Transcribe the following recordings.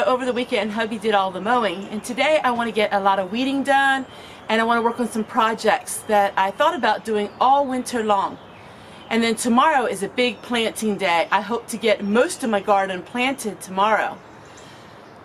over the weekend hubby did all the mowing, and today I want to get a lot of weeding done, and I want to work on some projects that I thought about doing all winter long. And then tomorrow is a big planting day. I hope to get most of my garden planted tomorrow.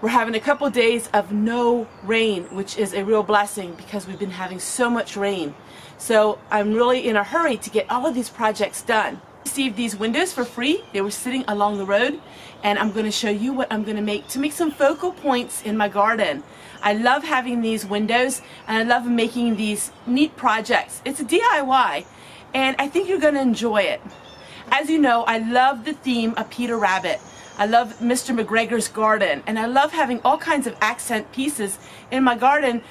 We're having a couple days of no rain, which is a real blessing because we've been having so much rain. So I'm really in a hurry to get all of these projects done. I received these windows for free. They were sitting along the road, and I'm going to show you what I'm going to make some focal points in my garden. I love having these windows, and I love making these neat projects. It's a DIY, and I think you're going to enjoy it. As you know, I love the theme of Peter Rabbit. I love Mr. McGregor's garden, and I love having all kinds of accent pieces in my garden,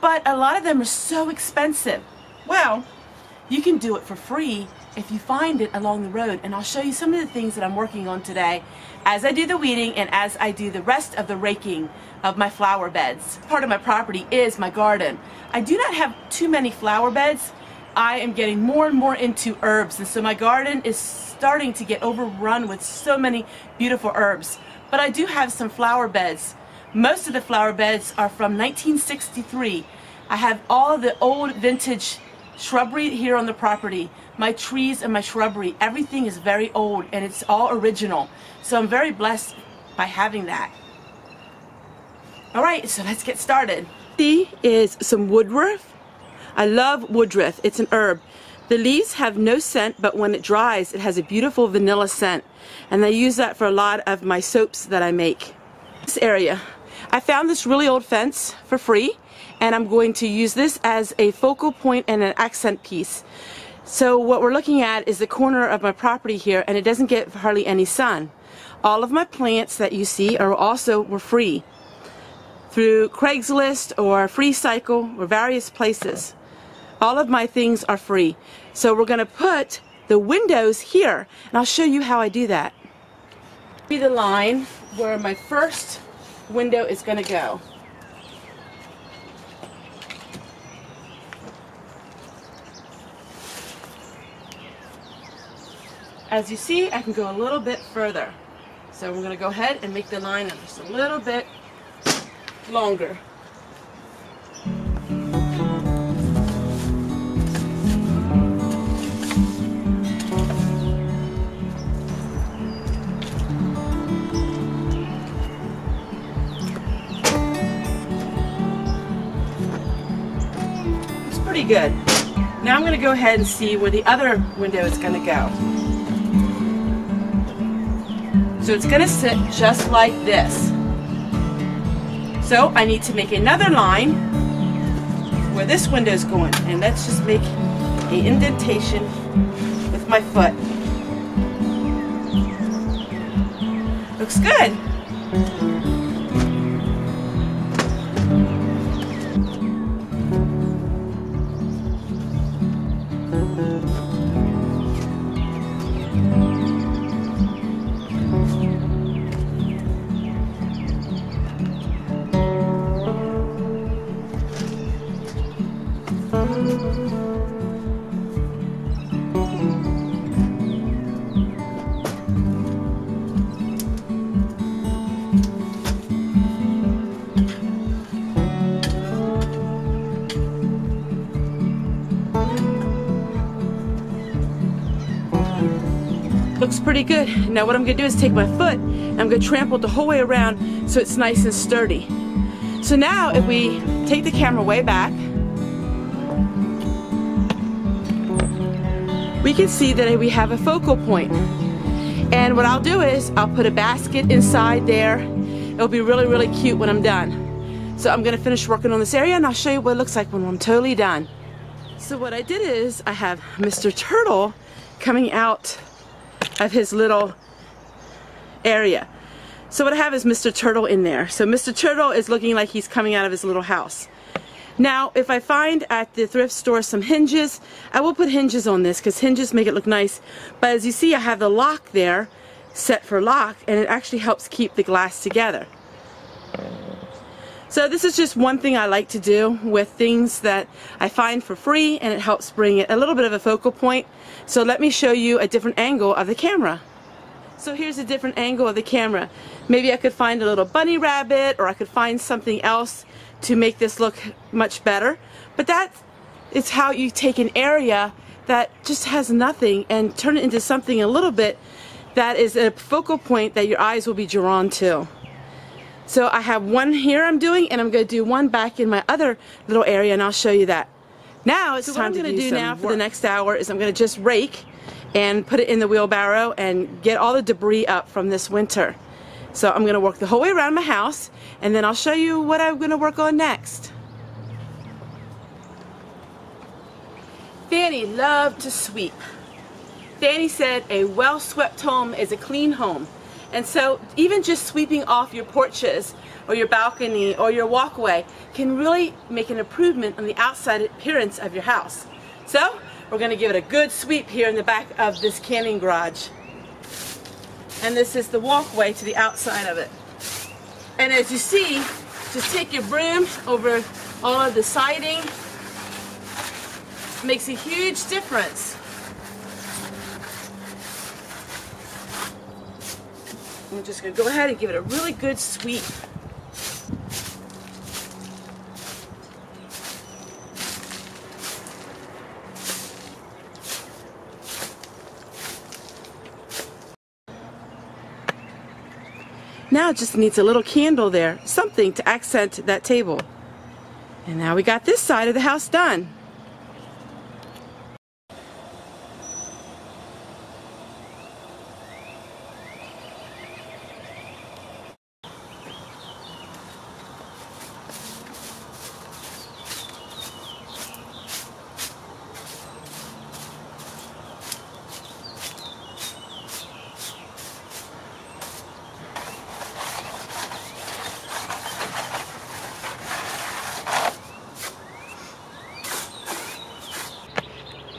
but a lot of them are so expensive. Well, you can do it for free if you find it along the road, and I'll show you some of the things that I'm working on today as I do the weeding and as I do the rest of the raking of my flower beds. Part of my property is my garden. I do not have too many flower beds. I am getting more and more into herbs, and so my garden is starting to get overrun with so many beautiful herbs. But I do have some flower beds. Most of the flower beds are from 1963. I have all the old vintage shrubbery here on the property. My trees and my shrubbery, everything is very old and it's all original. So I'm very blessed by having that. Alright, so let's get started. This is some woodruff. I love woodruff. It's an herb. The leaves have no scent, but when it dries, it has a beautiful vanilla scent. And I use that for a lot of my soaps that I make. This area, I found this really old fence for free, and I'm going to use this as a focal point and an accent piece. So what we're looking at is the corner of my property here, and it doesn't get hardly any sun. All of my plants that you see were free through Craigslist or Free Cycle or various places. All of my things are free. So we're going to put the windows here, and I'll show you how I do that. Be the line where my first window is going to go. As you see, I can go a little bit further. So we're going to go ahead and make the line just a little bit longer. It's pretty good. Now I'm going to go ahead and see where the other window is going to go. So it's going to sit just like this. So I need to make another line where this window is going, and let's just make an indentation with my foot. Looks good. Looks pretty good. Now what I'm going to do is take my foot and I'm going to trample it the whole way around so it's nice and sturdy. So now if we take the camera way back, we can see that we have a focal point. And what I'll do is I'll put a basket inside there. It'll be really, really cute when I'm done. So I'm going to finish working on this area, and I'll show you what it looks like when I'm totally done. So what I did is I have Mr. Turtle coming out of his little area. So what I have is Mr. Turtle in there. So Mr. Turtle is looking like he's coming out of his little house. Now if I find at the thrift store some hinges, I will put hinges on this because hinges make it look nice. But as you see, I have the lock there set for lock, and it actually helps keep the glass together. So this is just one thing I like to do with things that I find for free, and it helps bring it a little bit of a focal point. So let me show you a different angle of the camera. So here's a different angle of the camera. Maybe I could find a little bunny rabbit, or I could find something else to make this look much better. But that is how you take an area that just has nothing and turn it into something a little bit that is a focal point that your eyes will be drawn to. So I have one here I'm doing, and I'm going to do one back in my other little area, and I'll show you that. Now it's time to do some work. What I'm going to do now for the next hour is I'm going to just rake and put it in the wheelbarrow and get all the debris up from this winter. So I'm going to work the whole way around my house, and then I'll show you what I'm going to work on next. Fanny loved to sweep. Fanny said a well-swept home is a clean home. And so even just sweeping off your porches or your balcony or your walkway can really make an improvement on the outside appearance of your house. So we're going to give it a good sweep here in the back of this canning garage. And this is the walkway to the outside of it. And as you see, just take your broom over all of the siding. It makes a huge difference. I'm just going to go ahead and give it a really good sweep. Now it just needs a little candle there, something to accent that table. And now we got this side of the house done.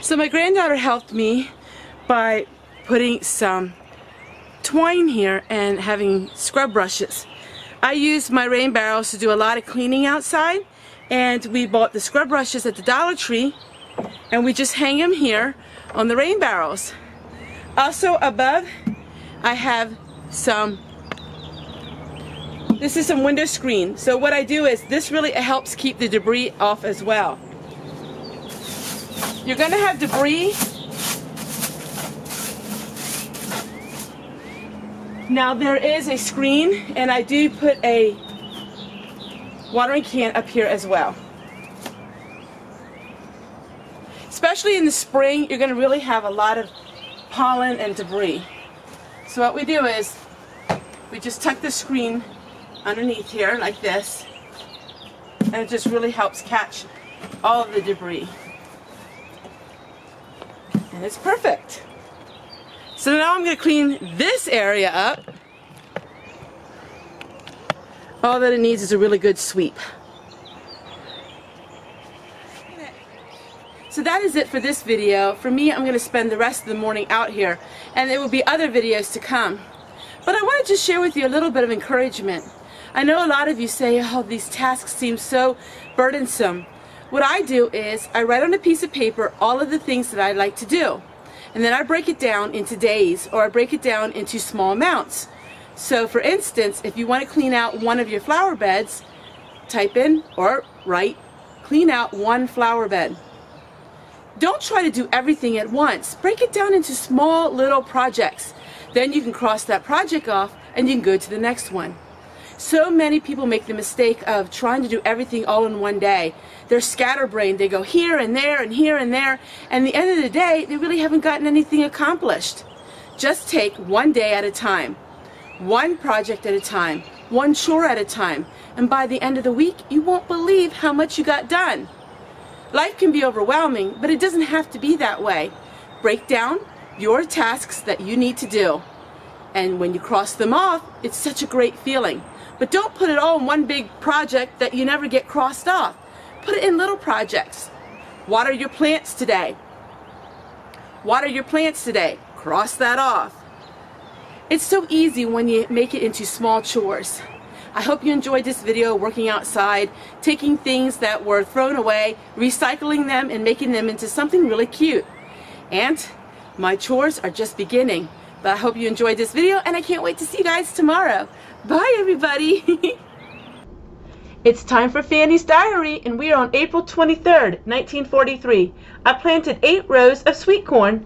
So my granddaughter helped me by putting some twine here and having scrub brushes. I used my rain barrels to do a lot of cleaning outside, and we bought the scrub brushes at the Dollar Tree, and we just hang them here on the rain barrels. Also above, I have this is some window screen. So what I do is this really helps keep the debris off as well. You're going to have debris. Now there is a screen, and I do put a watering can up here as well. Especially in the spring, you're going to really have a lot of pollen and debris. So what we do is we just tuck the screen underneath here like this, and it just really helps catch all of the debris. And it's perfect. So now I'm going to clean this area up. All that it needs is a really good sweep. So that is it for this video. For me, I'm going to spend the rest of the morning out here, and there will be other videos to come. But I want to just share with you a little bit of encouragement. I know a lot of you say, oh, these tasks seem so burdensome. What I do is I write on a piece of paper all of the things that I like to do, and then I break it down into days, or I break it down into small amounts. So for instance, if you want to clean out one of your flower beds, type in or write, clean out one flower bed. Don't try to do everything at once. Break it down into small little projects. Then you can cross that project off and you can go to the next one. So many people make the mistake of trying to do everything all in one day. They're scatterbrained. They go here and there and here and there, and at the end of the day, they really haven't gotten anything accomplished. Just take one day at a time, one project at a time, one chore at a time, and by the end of the week, you won't believe how much you got done. Life can be overwhelming, but it doesn't have to be that way. Break down your tasks that you need to do, and when you cross them off, it's such a great feeling. But don't put it all in one big project that you never get crossed off. Put it in little projects. Water your plants today. Water your plants today. Cross that off. It's so easy when you make it into small chores. I hope you enjoyed this video working outside, taking things that were thrown away, recycling them, and making them into something really cute. And my chores are just beginning. But I hope you enjoyed this video, and I can't wait to see you guys tomorrow. Bye, everybody. It's time for Fanny's diary, and we are on April 23rd, 1943. I planted 8 rows of sweet corn,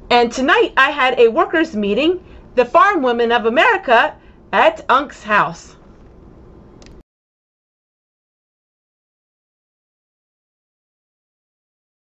and tonight I had a workers' meeting, the Farm Women of America, at Unc's house.